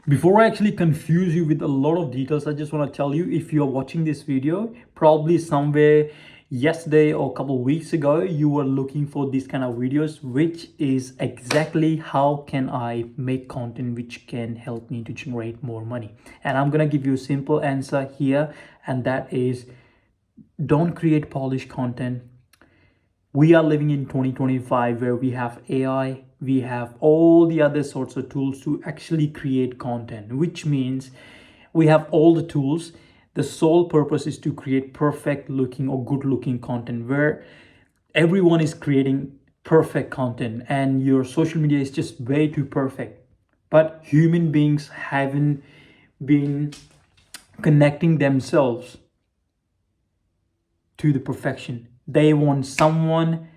Before I actually confuse you with a lot of details, I just want to tell you, if you're watching this video, probably somewhere yesterday or a couple of weeks ago, you were looking for these kind of videos, which is exactly how can I make content which can help me to generate more money. And I'm going to give you a simple answer here, and that is, don't create polished content. We are living in 2025 where we have AI, we have all the other sorts of tools to actually create content, which means we have all the tools. The sole purpose is to create perfect looking or good looking content where everyone is creating perfect content and your social media is just way too perfect. But human beings haven't been connecting themselves to the perfection. They want someone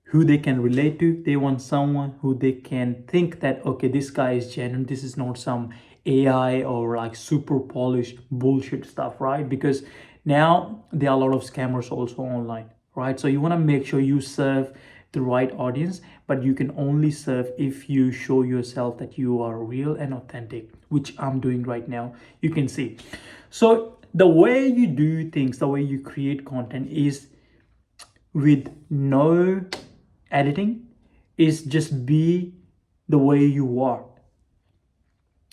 who they can relate to. They want someone who they can think that, okay, this guy is genuine. This is not some AI or like super polished bullshit stuff, right? Because now there are a lot of scammers also online, right? So you want to make sure you serve the right audience, but you can only serve if you show yourself that you are real and authentic, which I'm doing right now. You can see. So the way you do things, the way you create content is with no editing, is just be the way you are.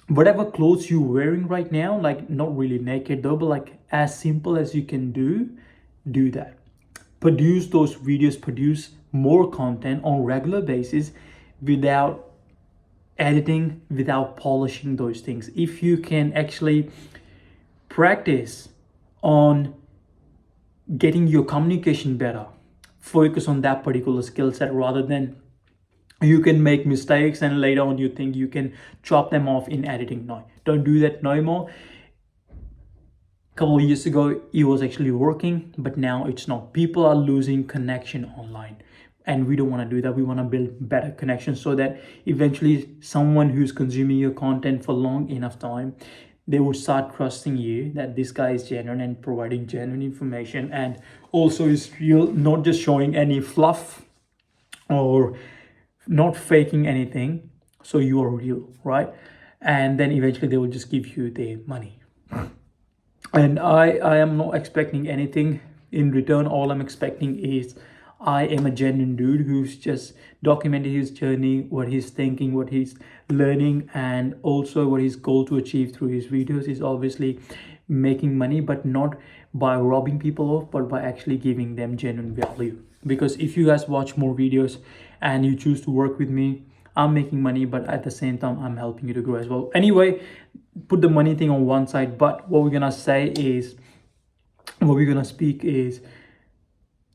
Whatever clothes you're wearing right now, like not really naked though, but like as simple as you can do that. Produce those videos, produce more content on regular basis without editing, without polishing those things. If you can actually practice on getting your communication better, focus on that particular skill set rather than you can make mistakes and later on you think you can chop them off in editing. No, don't do that no more. A couple of years ago it was actually working, but now it's not. People are losing connection online, and we don't want to do that. We want to build better connections so that eventually someone who's consuming your content for long enough time, they would start trusting you that this guy is genuine and providing genuine information and also is real, not just showing any fluff or not faking anything. So you are real, right? And then eventually they will just give you their money. And I am not expecting anything in return. All I'm expecting is I am a genuine dude who's just documented his journey, what he's thinking, what he's learning, and also what his goal to achieve through his videos is obviously making money, but not by robbing people off, but by actually giving them genuine value. Because if you guys watch more videos and you choose to work with me, I'm making money, but at the same time I'm helping you to grow as well. Anyway, put the money thing on one side, but what we're gonna say is, what we're gonna speak is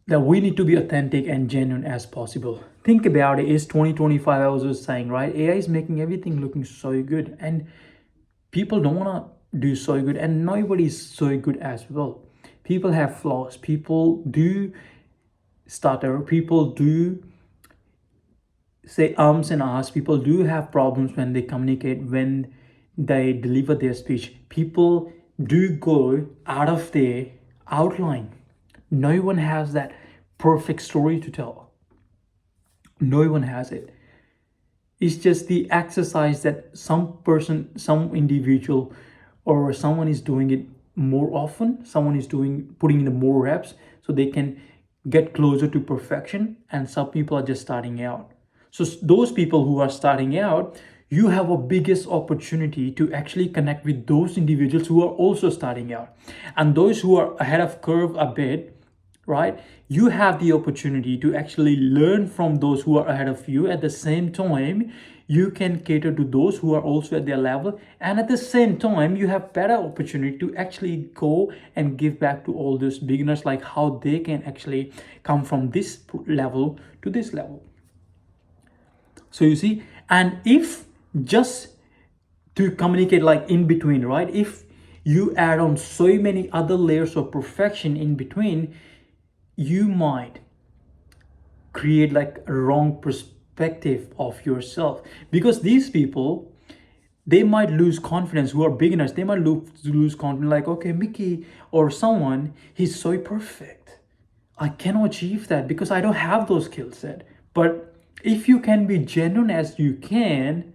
that we need to be authentic and genuine as possible. Think about it, it's 2025. I was just saying, right? AI is making everything looking so good, and people don't want to do so good, and nobody's so good as well. People have flaws, people do stutter, people do say ums and ahs, people do have problems when they communicate, when they deliver their speech. People do go out of their outline. No one has that perfect story to tell. No one has it. It's just the exercise that some person, some individual, or someone is doing it more often. Someone is putting in the more reps so they can get closer to perfection. And some people are just starting out. So those people who are starting out, you have a biggest opportunity to actually connect with those individuals who are also starting out. And those who are ahead of curve a bit, right? You have the opportunity to actually learn from those who are ahead of you. At the same time, you can cater to those who are also at their level. And at the same time, you have better opportunity to actually go and give back to all those beginners, like how they can actually come from this level to this level. So you see, and if just to communicate like in between, right? If you add on so many other layers of perfection in between, you might create like a wrong perspective of yourself, because these people, they might lose confidence. Who are beginners, they might lose confidence, like, okay, Miki or someone, he's so perfect, I cannot achieve that because I don't have those skill set. But if you can be genuine as you can,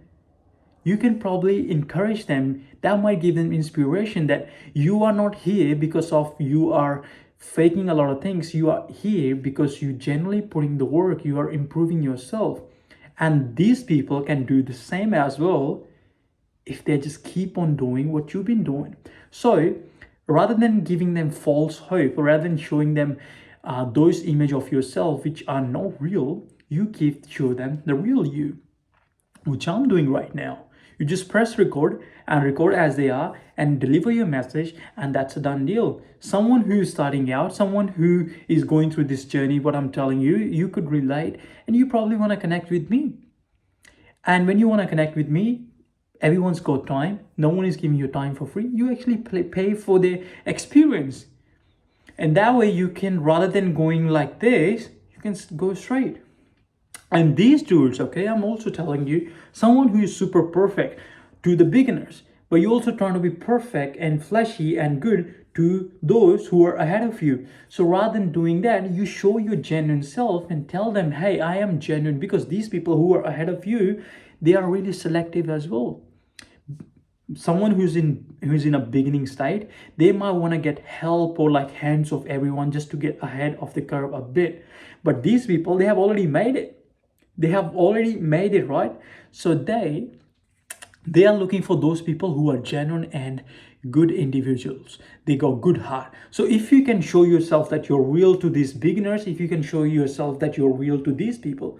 You can probably encourage them. That might give them inspiration that you are not here because of you are faking a lot of things. You are here because you generally putting the work, you are improving yourself. And these people can do the same as well if they just keep on doing what you've been doing. So rather than giving them false hope, or rather than showing them those image of yourself which are not real, you show them the real you, which I'm doing right now. You just press record and record as they are and deliver your message, and that's a done deal. Someone who is starting out, someone who is going through this journey, what I'm telling you, you could relate, and you probably want to connect with me. And when you want to connect with me, everyone's got time. No one is giving you time for free. You actually pay for the experience. And that way you can, rather than going like this, you can go straight. And these tools, okay, I'm also telling you, someone who is super perfect to the beginners, but you're also trying to be perfect and fleshy and good to those who are ahead of you. So rather than doing that, you show your genuine self and tell them, hey, I am genuine, because these people who are ahead of you, they are really selective as well. Someone who's in a beginning state, they might want to get help or like hands of everyone just to get ahead of the curve a bit. But these people, they have already made it. They have already made it, right? So they are looking for those people who are genuine and good individuals. They got good heart. So if you can show yourself that you're real to these beginners, if you can show yourself that you're real to these people,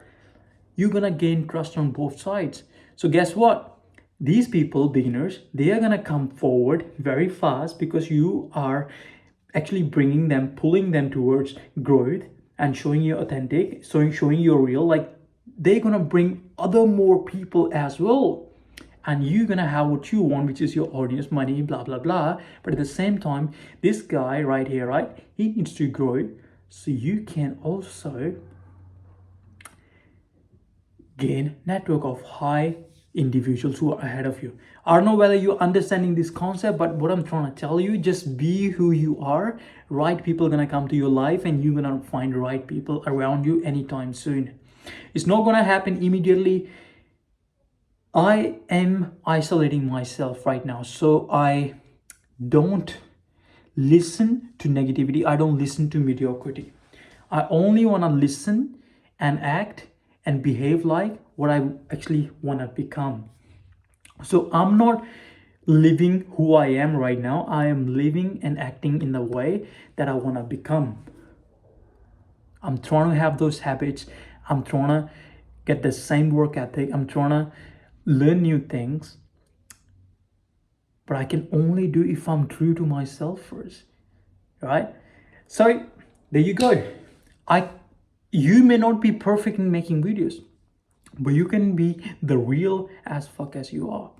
you're gonna gain trust on both sides. So guess what? These people, beginners, they are gonna come forward very fast because you are actually bringing them, pulling them towards growth and showing you authentic, showing you're real. Like, they're gonna bring other more people as well, and you're gonna have what you want, which is your audience, money, blah blah blah. But at the same time, this guy right here, right, he needs to grow, so you can also gain network of high individuals who are ahead of you. I don't know whether you're understanding this concept, but what I'm trying to tell you, just be who you are. Right people are gonna come to your life, and you're gonna find right people around you anytime soon. It's not gonna happen immediately. I am isolating myself right now, so I don't listen to negativity. I don't listen to mediocrity. I only want to listen and act and behave like what I actually want to become. So I'm not living who I am right now. I am living and acting in the way that I want to become. I'm trying to have those habits. I'm trying to get the same work ethic. I'm trying to learn new things. But I can only do if I'm true to myself first. Right? So there you go. You may not be perfect in making videos, but you can be the real as fuck as you are.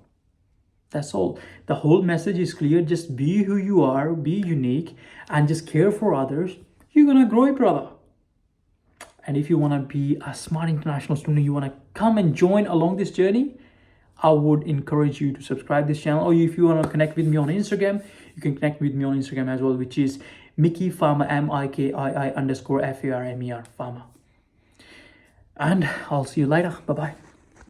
That's all. The whole message is clear. Just be who you are, be unique, and just care for others. You're gonna grow, brother. And if you want to be a smart international student, you want to come and join along this journey, I would encourage you to subscribe this channel. Or if you want to connect with me on Instagram, you can connect with me on Instagram as well, which is Miki Farmer, MIKII_FARMER Farmer. And I'll see you later. Bye-bye.